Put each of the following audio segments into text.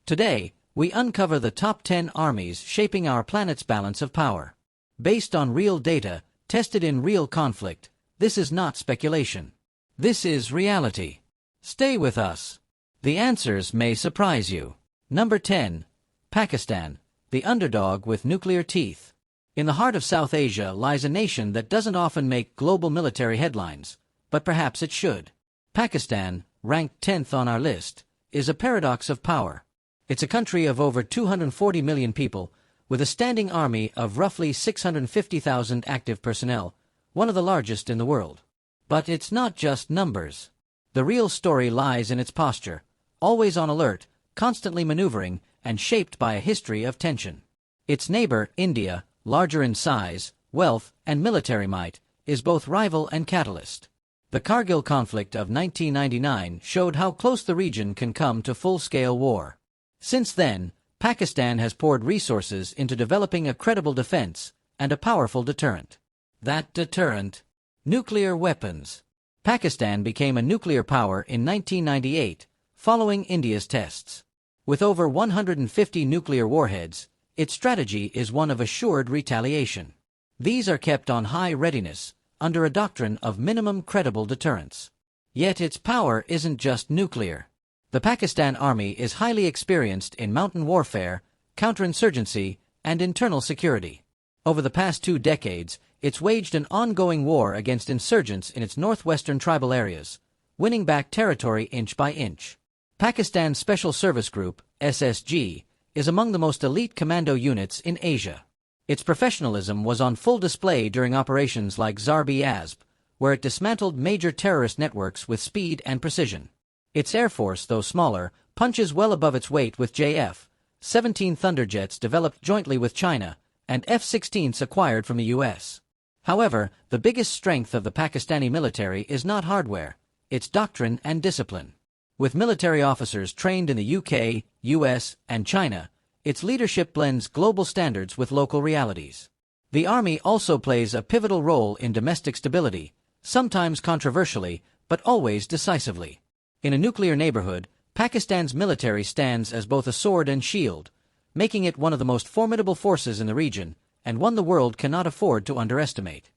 Today, we uncover the top 10 armies shaping our planet's balance of power. Based on real data, tested in real conflict, this is not speculation. This is reality. Stay with us. The answers may surprise you. Number 10. Pakistan, the underdog with nuclear teeth. In the heart of South Asia lies a nation that doesn't often make global military headlines, but perhaps it should. Pakistan, ranked 10th on our list, is a paradox of power. It's a country of over 240 million people, with a standing army of roughly 650,000 active personnel, one of the largest in the world. But it's not just numbers. The real story lies in its posture, always on alert, constantly maneuvering, and shaped by a history of tension. Its neighbor, India, larger in size, wealth, and military might, is both rival and catalyst. The Kargil conflict of 1999 showed how close the region can come to full-scale war. Since then, Pakistan has poured resources into developing a credible defense and a powerful deterrent. That deterrent? Nuclear weapons. Pakistan became a nuclear power in 1998, following India's tests. With over 150 nuclear warheads, its strategy is one of assured retaliation. These are kept on high readiness, under a doctrine of minimum credible deterrence. Yet its power isn't just nuclear. The Pakistan Army is highly experienced in mountain warfare, counterinsurgency, and internal security. Over the past 2 decades, it's waged an ongoing war against insurgents in its northwestern tribal areas, winning back territory inch by inch. Pakistan's Special Service Group, SSG, is among the most elite commando units in Asia. Its professionalism was on full display during operations like Zarb-e-Azb, where it dismantled major terrorist networks with speed and precision. Its air force, though smaller, punches well above its weight with JF-17 Thunderjets developed jointly with China, and F-16s acquired from the U.S. However, the biggest strength of the Pakistani military is not hardware, it's doctrine and discipline. With military officers trained in the UK, US, and China, its leadership blends global standards with local realities. The Army also plays a pivotal role in domestic stability, sometimes controversially, but always decisively. In a nuclear neighborhood, Pakistan's military stands as both a sword and shield, making it one of the most formidable forces in the region, and one the world cannot afford to underestimate.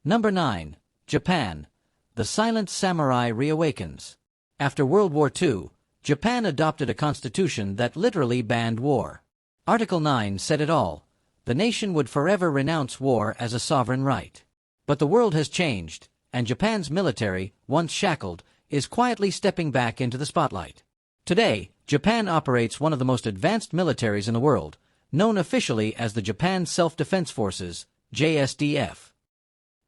Number 9. Japan. The silent samurai reawakens. After World War II, Japan adopted a constitution that literally banned war. Article 9 said it all. The nation would forever renounce war as a sovereign right. But the world has changed, and Japan's military, once shackled, is quietly stepping back into the spotlight. Today, Japan operates one of the most advanced militaries in the world, known officially as the Japan Self-Defense Forces, JSDF.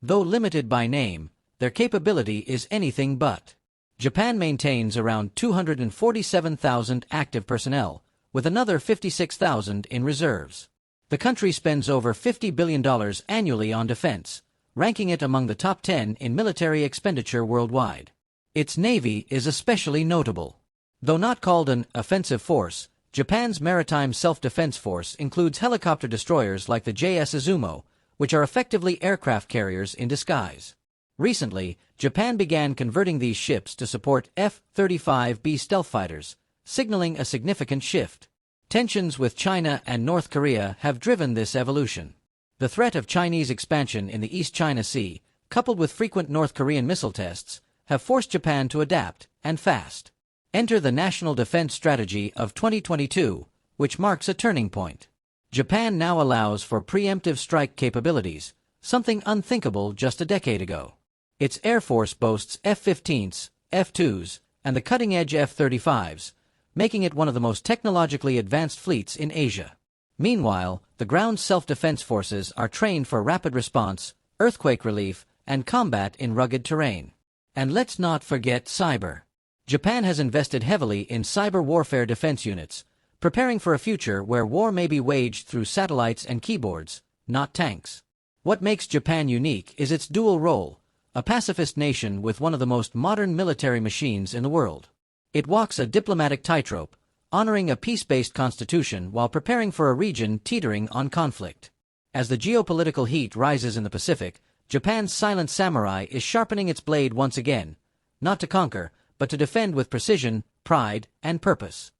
Though limited by name, their capability is anything but. Japan maintains around 247,000 active personnel, with another 56,000 in reserves. The country spends over $50 billion annually on defense, ranking it among the top 10 in military expenditure worldwide. Its navy is especially notable. Though not called an offensive force, Japan's maritime self-defense force includes helicopter destroyers like the JS Izumo, which are effectively aircraft carriers in disguise. Recently, Japan began converting these ships to support F-35B stealth fighters, signaling a significant shift. Tensions with China and North Korea have driven this evolution. The threat of Chinese expansion in the East China Sea, coupled with frequent North Korean missile tests, have forced Japan to adapt, and fast. Enter the National Defense Strategy of 2022, which marks a turning point. Japan now allows for preemptive strike capabilities, something unthinkable just a decade ago. Its Air Force boasts F-15s, F-2s, and the cutting-edge F-35s, making it one of the most technologically advanced fleets in Asia. Meanwhile, the ground self-defense forces are trained for rapid response, earthquake relief, and combat in rugged terrain. And let's not forget cyber. Japan has invested heavily in cyber warfare defense units, preparing for a future where war may be waged through satellites and keyboards, not tanks. What makes Japan unique is its dual role, a pacifist nation with one of the most modern military machines in the world. It walks a diplomatic tightrope, honoring a peace-based constitution while preparing for a region teetering on conflict. As the geopolitical heat rises in the Pacific, Japan's silent samurai is sharpening its blade once again, not to conquer, but to defend with precision, pride, and purpose.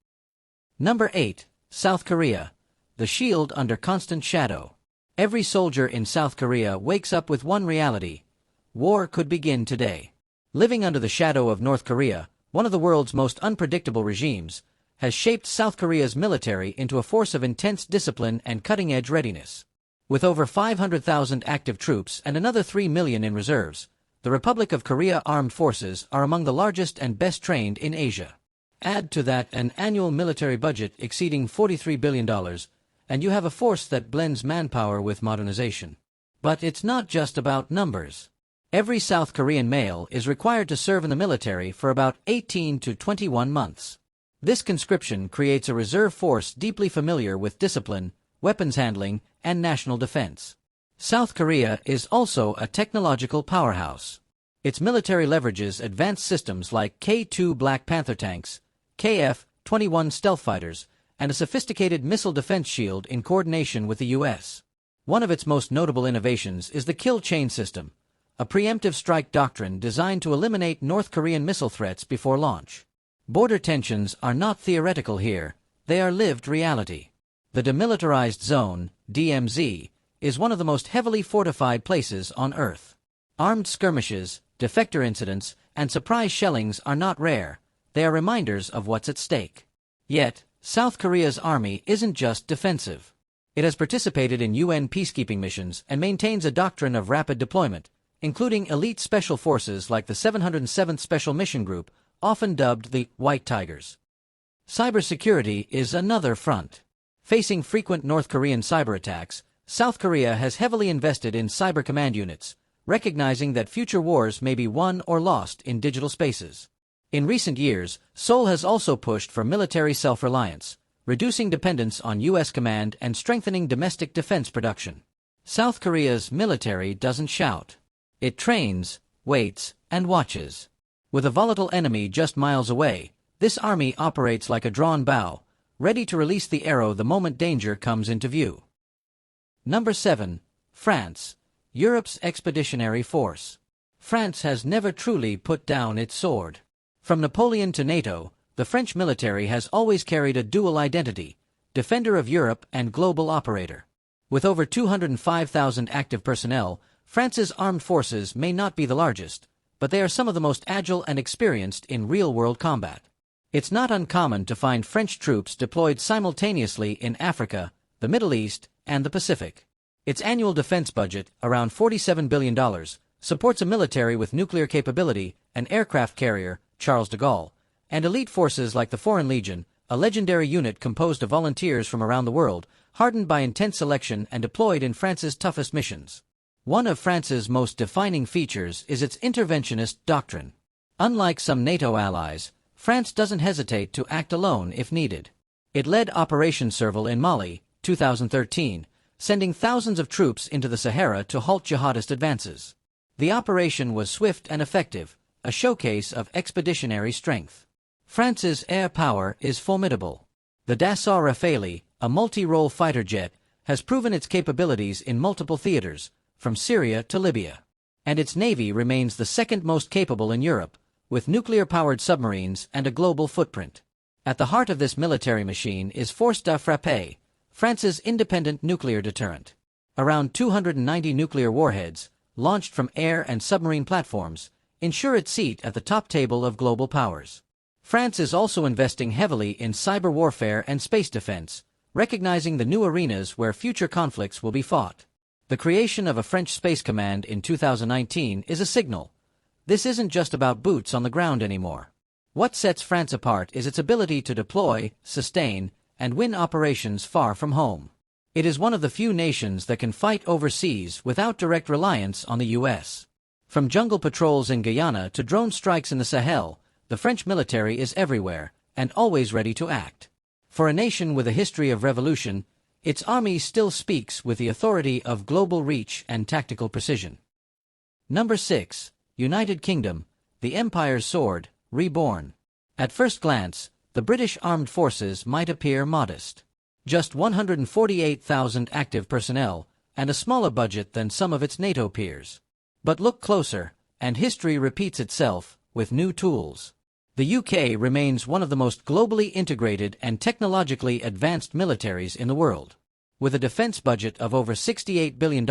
Number 8. South Korea. The shield under constant shadow. Every soldier in South Korea wakes up with one reality: war could begin today. Living under the shadow of North Korea, one of the world's most unpredictable regimes, has shaped South Korea's military into a force of intense discipline and cutting-edge readiness. With over 500,000 active troops and another 3 million in reserves, the Republic of Korea armed forces are among the largest and best trained in Asia. Add to that an annual military budget exceeding $43 billion, and you have a force that blends manpower with modernization. But it's not just about numbers. Every South Korean male is required to serve in the military for about 18 to 21 months. This conscription creates a reserve force deeply familiar with discipline, weapons handling, and national defense. South Korea is also a technological powerhouse. Its military leverages advanced systems like K-2 Black Panther tanks, KF-21 stealth fighters, and a sophisticated missile defense shield in coordination with the U.S. One of its most notable innovations is the kill chain system, a preemptive strike doctrine designed to eliminate North Korean missile threats before launch. Border tensions are not theoretical here, they are lived reality. The Demilitarized Zone, DMZ, is one of the most heavily fortified places on Earth. Armed skirmishes, defector incidents, and surprise shellings are not rare, they are reminders of what's at stake. Yet, South Korea's army isn't just defensive. It has participated in UN peacekeeping missions and maintains a doctrine of rapid deployment, including elite special forces like the 707th Special Mission Group, often dubbed the White Tigers. Cybersecurity is another front. Facing frequent North Korean cyber attacks, South Korea has heavily invested in cyber command units, recognizing that future wars may be won or lost in digital spaces. In recent years, Seoul has also pushed for military self-reliance, reducing dependence on U.S. command and strengthening domestic defense production. South Korea's military doesn't shout. It trains, waits, and watches. With a volatile enemy just miles away, this army operates like a drawn bow, ready to release the arrow the moment danger comes into view. Number 7. France, Europe's expeditionary force. France has never truly put down its sword. From Napoleon to NATO, the French military has always carried a dual identity: defender of Europe and global operator. With over 205,000 active personnel, France's armed forces may not be the largest, but they are some of the most agile and experienced in real-world combat. It's not uncommon to find French troops deployed simultaneously in Africa, the Middle East, and the Pacific. Its annual defense budget, around $47 billion, supports a military with nuclear capability, an aircraft carrier, Charles de Gaulle, and elite forces like the Foreign Legion, a legendary unit composed of volunteers from around the world, hardened by intense selection and deployed in France's toughest missions. One of France's most defining features is its interventionist doctrine. Unlike some NATO allies, France doesn't hesitate to act alone if needed. It led Operation Serval in Mali, 2013, sending thousands of troops into the Sahara to halt jihadist advances. The operation was swift and effective, a showcase of expeditionary strength. France's air power is formidable. The Dassault Rafale, a multi-role fighter jet, has proven its capabilities in multiple theaters, from Syria to Libya. And its navy remains the second most capable in Europe, with nuclear-powered submarines and a global footprint. At the heart of this military machine is Force de Frappe, France's independent nuclear deterrent. Around 290 nuclear warheads, launched from air and submarine platforms, ensure its seat at the top table of global powers. France is also investing heavily in cyber warfare and space defense, recognizing the new arenas where future conflicts will be fought. The creation of a French Space Command in 2019 is a signal. This isn't just about boots on the ground anymore. What sets France apart is its ability to deploy, sustain, and win operations far from home. It is one of the few nations that can fight overseas without direct reliance on the U.S. From jungle patrols in Guyana to drone strikes in the Sahel, the French military is everywhere, and always ready to act. For a nation with a history of revolution, its army still speaks with the authority of global reach and tactical precision. Number 6. United Kingdom, the Empire's Sword, Reborn. At first glance, the British armed forces might appear modest. Just 148,000 active personnel, and a smaller budget than some of its NATO peers. But look closer, and history repeats itself, with new tools. The UK remains one of the most globally integrated and technologically advanced militaries in the world. With a defense budget of over $68 billion,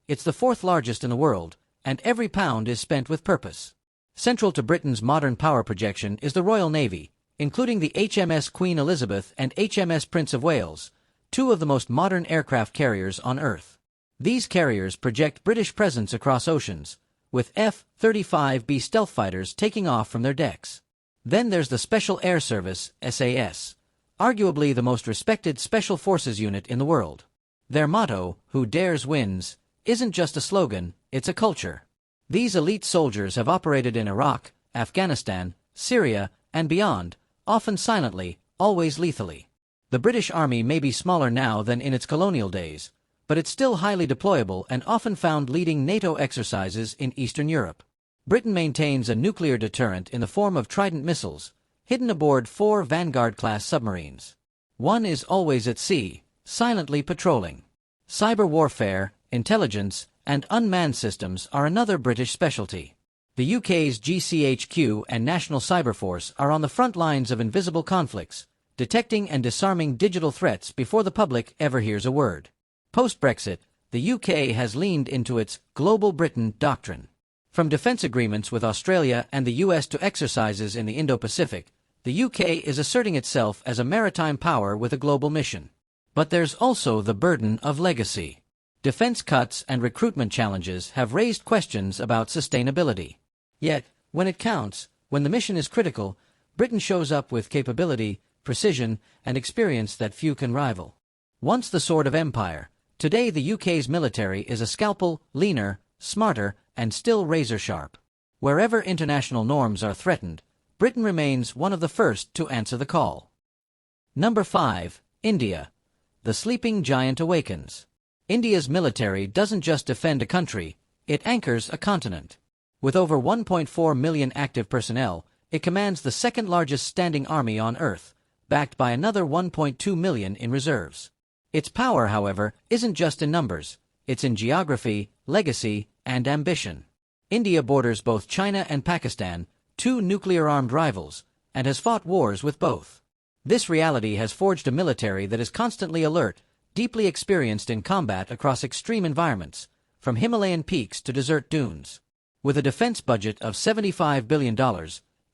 it's the fourth largest in the world, and every pound is spent with purpose. Central to Britain's modern power projection is the Royal Navy, including the HMS Queen Elizabeth and HMS Prince of Wales, two of the most modern aircraft carriers on Earth. These carriers project British presence across oceans, with F-35B stealth fighters taking off from their decks. Then there's the Special Air Service, SAS, arguably the most respected special forces unit in the world. Their motto, "Who dares wins," isn't just a slogan, it's a culture. These elite soldiers have operated in Iraq, Afghanistan, Syria, and beyond, often silently, always lethally. The British Army may be smaller now than in its colonial days, but it's still highly deployable and often found leading NATO exercises in Eastern Europe. Britain maintains a nuclear deterrent in the form of Trident missiles, hidden aboard 4 Vanguard-class submarines. One is always at sea, silently patrolling. Cyber warfare, intelligence, and unmanned systems are another British specialty. The UK's GCHQ and National Cyber Force are on the front lines of invisible conflicts, detecting and disarming digital threats before the public ever hears a word. Post-Brexit, the UK has leaned into its Global Britain doctrine. From defense agreements with Australia and the US to exercises in the Indo-Pacific, the UK is asserting itself as a maritime power with a global mission. But there's also the burden of legacy. Defense cuts and recruitment challenges have raised questions about sustainability. Yet, when it counts, when the mission is critical, Britain shows up with capability, precision, and experience that few can rival. Once the sword of empire, today the UK's military is a scalpel, leaner, smarter, and still razor-sharp. Wherever international norms are threatened, Britain remains one of the first to answer the call. Number 5. India. The sleeping giant awakens. India's military doesn't just defend a country, it anchors a continent. With over 1.4 million active personnel, it commands the second-largest standing army on Earth, backed by another 1.2 million in reserves. Its power, however, isn't just in numbers, it's in geography, legacy, and ambition. India borders both China and Pakistan, two nuclear-armed rivals, and has fought wars with both. This reality has forged a military that is constantly alert, deeply experienced in combat across extreme environments, from Himalayan peaks to desert dunes. With a defense budget of $75 billion,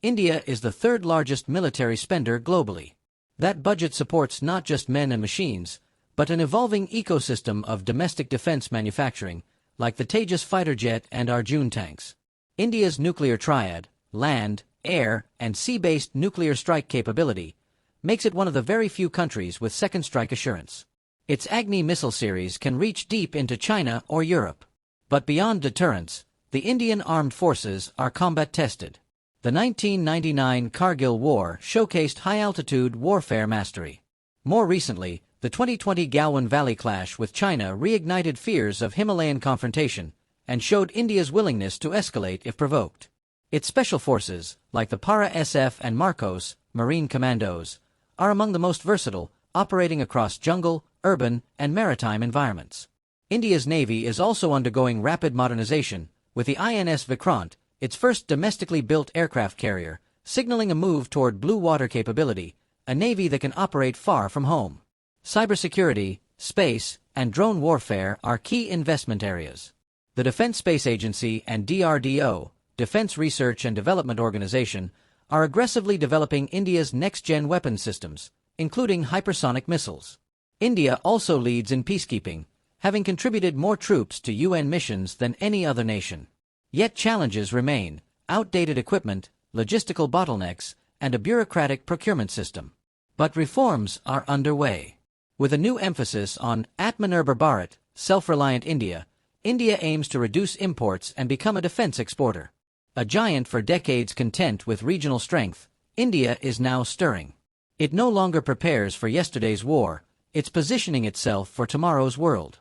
India is the third-largest military spender globally. That budget supports not just men and machines, but an evolving ecosystem of domestic defense manufacturing, like the Tejas fighter jet and Arjun tanks. India's nuclear triad, land, air, and sea-based nuclear strike capability, makes it one of the very few countries with second strike assurance. Its Agni missile series can reach deep into China or Europe. But beyond deterrence, the Indian armed forces are combat-tested. The 1999 Kargil War showcased high-altitude warfare mastery. More recently, the 2020 Galwan Valley clash with China reignited fears of Himalayan confrontation and showed India's willingness to escalate if provoked. Its special forces, like the Para-SF and Marcos, Marine Commandos, are among the most versatile, operating across jungle, urban, and maritime environments. India's Navy is also undergoing rapid modernization, with the INS Vikrant, its first domestically built aircraft carrier, signaling a move toward blue water capability, a navy that can operate far from home. Cybersecurity, space, and drone warfare are key investment areas. The Defense Space Agency and DRDO, Defense Research and Development Organization, are aggressively developing India's next-gen weapon systems, including hypersonic missiles. India also leads in peacekeeping, having contributed more troops to UN missions than any other nation. Yet challenges remain: outdated equipment, logistical bottlenecks, and a bureaucratic procurement system. But reforms are underway. With a new emphasis on Atmanirbhar Bharat, self-reliant India, India aims to reduce imports and become a defense exporter. A giant for decades content with regional strength, India is now stirring. It no longer prepares for yesterday's war, it's positioning itself for tomorrow's world.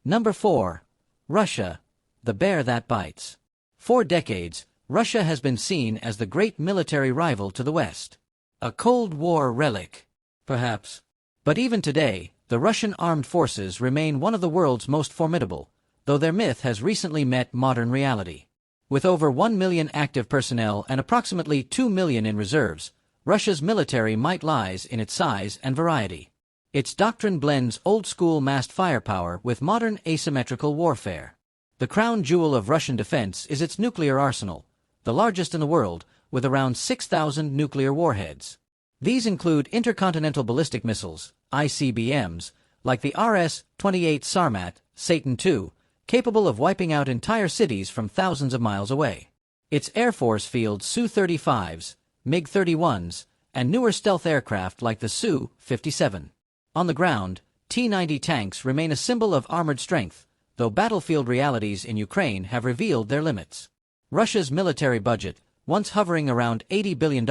Number 4. Russia, the bear that bites. For decades, Russia has been seen as the great military rival to the West. A Cold War relic, perhaps. But even today, the Russian armed forces remain one of the world's most formidable, though their myth has recently met modern reality. With over 1 million active personnel and approximately 2 million in reserves, Russia's military might lies in its size and variety. Its doctrine blends old-school massed firepower with modern asymmetrical warfare. The crown jewel of Russian defense is its nuclear arsenal, the largest in the world, with around 6,000 nuclear warheads. These include intercontinental ballistic missiles, ICBMs, like the RS-28 Sarmat, Satan II, capable of wiping out entire cities from thousands of miles away. Its Air Force fields Su-35s, MiG-31s, and newer stealth aircraft like the Su-57. On the ground, T-90 tanks remain a symbol of armored strength, though battlefield realities in Ukraine have revealed their limits. Russia's military budget, once hovering around $80 billion,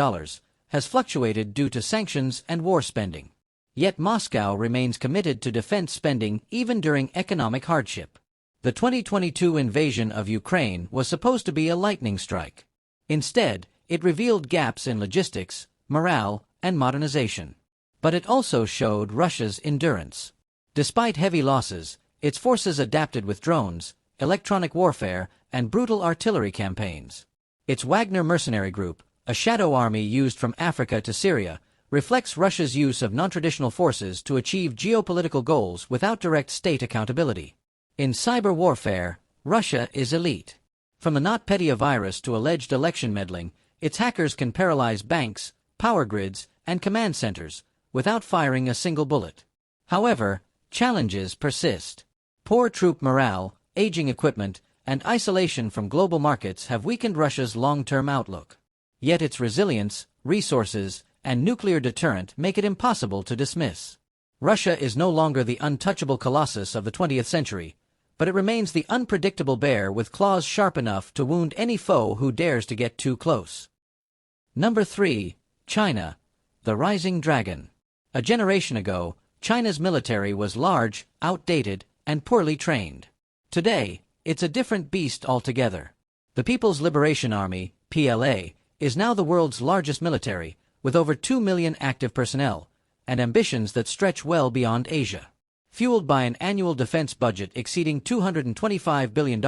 has fluctuated due to sanctions and war spending. Yet Moscow remains committed to defense spending even during economic hardship. The 2022 invasion of Ukraine was supposed to be a lightning strike. Instead, it revealed gaps in logistics, morale, and modernization. But it also showed Russia's endurance. Despite heavy losses, its forces adapted with drones, electronic warfare, and brutal artillery campaigns. Its Wagner mercenary group, a shadow army used from Africa to Syria, reflects Russia's use of non-traditional forces to achieve geopolitical goals without direct state accountability. In cyber warfare, Russia is elite. From the NotPetya virus to alleged election meddling, its hackers can paralyze banks, power grids, and command centers, without firing a single bullet. However, challenges persist. Poor troop morale, aging equipment, and isolation from global markets have weakened Russia's long-term outlook. Yet its resilience, resources, and nuclear deterrent make it impossible to dismiss. Russia is no longer the untouchable colossus of the 20th century, but it remains the unpredictable bear with claws sharp enough to wound any foe who dares to get too close. Number 3. China, the rising dragon. A generation ago, China's military was large, outdated, and poorly trained. Today, it's a different beast altogether. The People's Liberation Army, PLA, is now the world's largest military, with over 2 million active personnel, and ambitions that stretch well beyond Asia. Fueled by an annual defense budget exceeding $225 billion,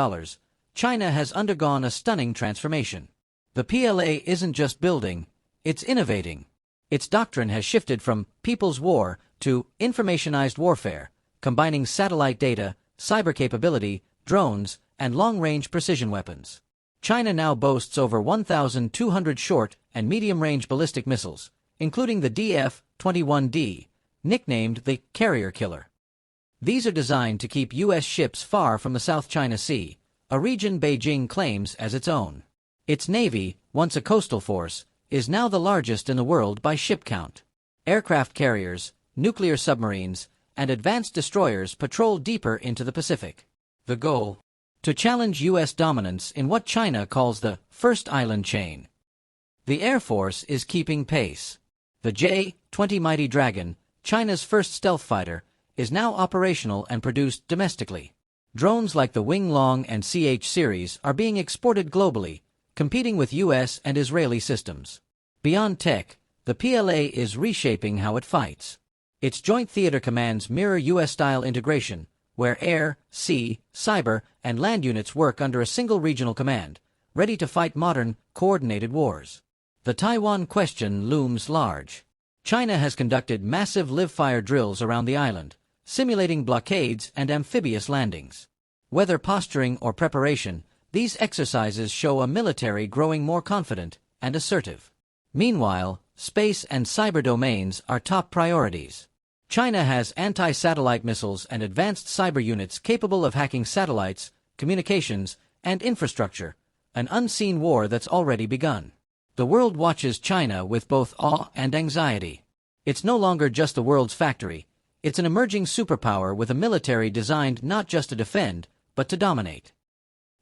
China has undergone a stunning transformation. The PLA isn't just building, it's innovating. Its doctrine has shifted from people's war to informationized warfare, combining satellite data, cyber capability, drones, and long-range precision weapons. China now boasts over 1,200 short and medium-range ballistic missiles, including the DF-21D, nicknamed the Carrier Killer. These are designed to keep U.S. ships far from the South China Sea, a region Beijing claims as its own. Its navy, once a coastal force, is now the largest in the world by ship count. Aircraft carriers, nuclear submarines, and advanced destroyers patrol deeper into the Pacific. The goal? To challenge U.S. dominance in what China calls the first island chain. The Air Force is keeping pace. The J-20 Mighty Dragon, China's first stealth fighter, is now operational and produced domestically. Drones like the Wing Long and CH series are being exported globally, competing with U.S. and Israeli systems. Beyond tech, the PLA is reshaping how it fights. Its joint theater commands mirror U.S.-style integration, where air, sea, cyber, and land units work under a single regional command, ready to fight modern, coordinated wars. The Taiwan question looms large. China has conducted massive live-fire drills around the island, simulating blockades and amphibious landings. Whether posturing or preparation, these exercises show a military growing more confident and assertive. Meanwhile, space and cyber domains are top priorities. China has anti-satellite missiles and advanced cyber units capable of hacking satellites, communications, and infrastructure, an unseen war that's already begun. The world watches China with both awe and anxiety. It's no longer just the world's factory, it's an emerging superpower with a military designed not just to defend, but to dominate.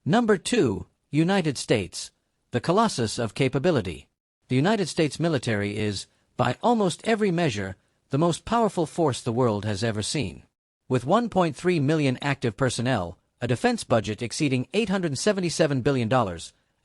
Number 2. United States, the colossus of capability. The United States military is, by almost every measure, the most powerful force the world has ever seen. With 1.3 million active personnel, a defense budget exceeding $877 billion,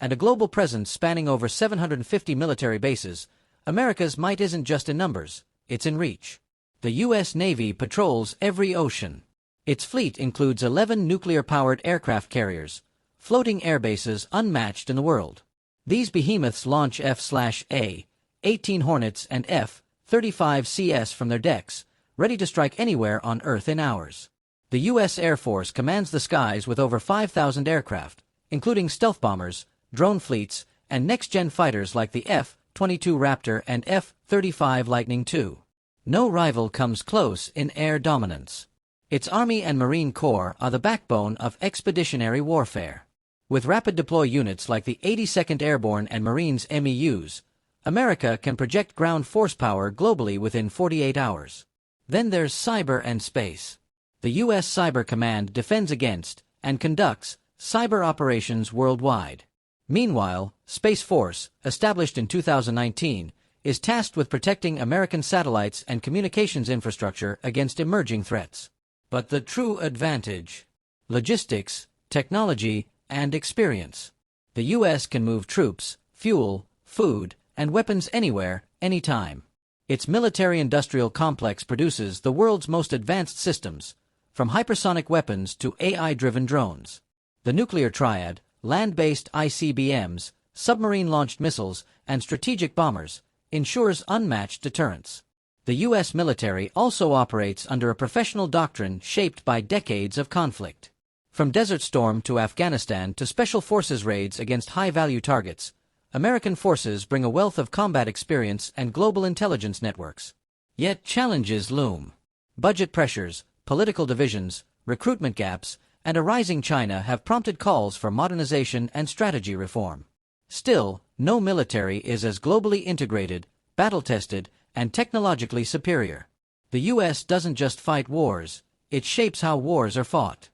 and a global presence spanning over 750 military bases, America's might isn't just in numbers, it's in reach. The U.S. Navy patrols every ocean. Its fleet includes 11 nuclear-powered aircraft carriers, floating air bases unmatched in the world. These behemoths launch F/A-18 Hornets and F-35CS from their decks, ready to strike anywhere on Earth in hours. The U.S. Air Force commands the skies with over 5,000 aircraft, including stealth bombers, drone fleets, and next-gen fighters like the F-22 Raptor and F-35 Lightning II. No rival comes close in air dominance. Its Army and Marine Corps are the backbone of expeditionary warfare. With rapid deploy units like the 82nd Airborne and Marines MEUs, America can project ground force power globally within 48 hours. Then there's cyber and space. The U.S. Cyber Command defends against and conducts cyber operations worldwide. Meanwhile, Space Force, established in 2019, is tasked with protecting American satellites and communications infrastructure against emerging threats. But the true advantage: logistics, technology, and experience. The U.S. can move troops, fuel, food, and weapons anywhere, anytime. Its military-industrial complex produces the world's most advanced systems, from hypersonic weapons to AI-driven drones. The nuclear triad, land-based ICBMs, submarine-launched missiles, and strategic bombers, ensures unmatched deterrence. The U.S. military also operates under a professional doctrine shaped by decades of conflict. From Desert Storm to Afghanistan to Special Forces raids against high-value targets, American forces bring a wealth of combat experience and global intelligence networks. Yet challenges loom. Budget pressures, political divisions, recruitment gaps, and a rising China have prompted calls for modernization and strategy reform. Still, no military is as globally integrated, battle-tested, and technologically superior. The U.S. doesn't just fight wars, it shapes how wars are fought.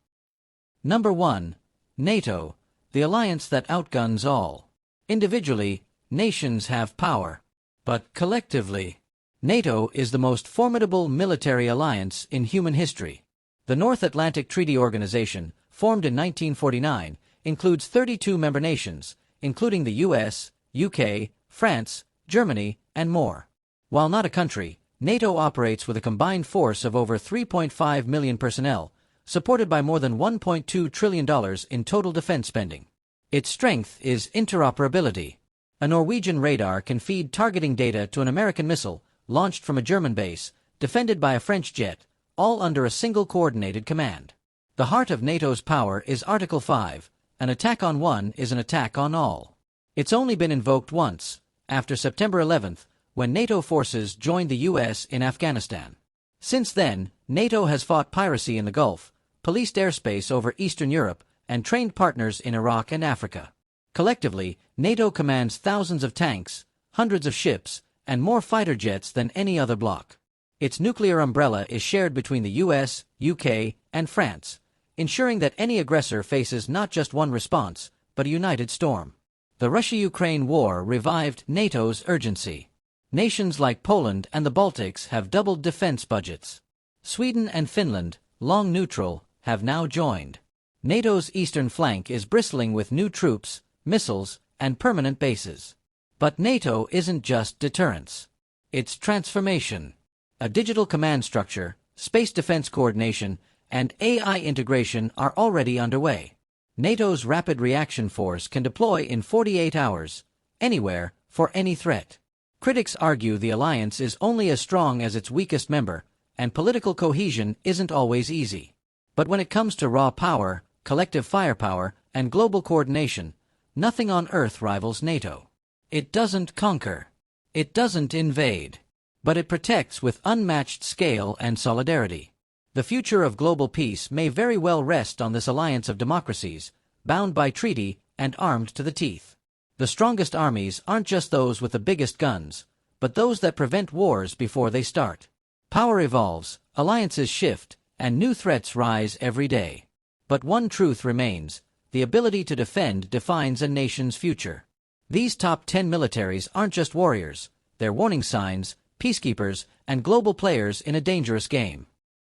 Number 1. NATO, the alliance that outguns all. Individually, nations have power. But collectively, NATO is the most formidable military alliance in human history. The North Atlantic Treaty Organization, formed in 1949, includes 32 member nations, including the US, UK, France, Germany, and more. While not a country, NATO operates with a combined force of over 3.5 million personnel, supported by more than $1.2 trillion in total defense spending. Its strength is interoperability. A Norwegian radar can feed targeting data to an American missile, launched from a German base, defended by a French jet, all under a single coordinated command. The heart of NATO's power is Article 5, an attack on one is an attack on all. It's only been invoked once, after September 11th, when NATO forces joined the U.S. in Afghanistan. Since then, NATO has fought piracy in the Gulf, policed airspace over Eastern Europe, and trained partners in Iraq and Africa. Collectively, NATO commands thousands of tanks, hundreds of ships, and more fighter jets than any other bloc. Its nuclear umbrella is shared between the US, UK, and France, ensuring that any aggressor faces not just one response, but a united storm. The Russia-Ukraine war revived NATO's urgency. Nations like Poland and the Baltics have doubled defense budgets. Sweden and Finland, long neutral, have now joined. NATO's eastern flank is bristling with new troops, missiles, and permanent bases. But NATO isn't just deterrence. It's transformation. A digital command structure, space defense coordination, and AI integration are already underway. NATO's Rapid Reaction Force can deploy in 48 hours, anywhere, for any threat. Critics argue the alliance is only as strong as its weakest member, and political cohesion isn't always easy. But when it comes to raw power, collective firepower, and global coordination, nothing on Earth rivals NATO. It doesn't conquer. It doesn't invade. But it protects with unmatched scale and solidarity. The future of global peace may very well rest on this alliance of democracies, bound by treaty and armed to the teeth. The strongest armies aren't just those with the biggest guns, but those that prevent wars before they start. Power evolves, alliances shift, and new threats rise every day. But one truth remains: the ability to defend defines a nation's future. These top 10 militaries aren't just warriors, they're warning signs, peacekeepers, and global players in a dangerous game.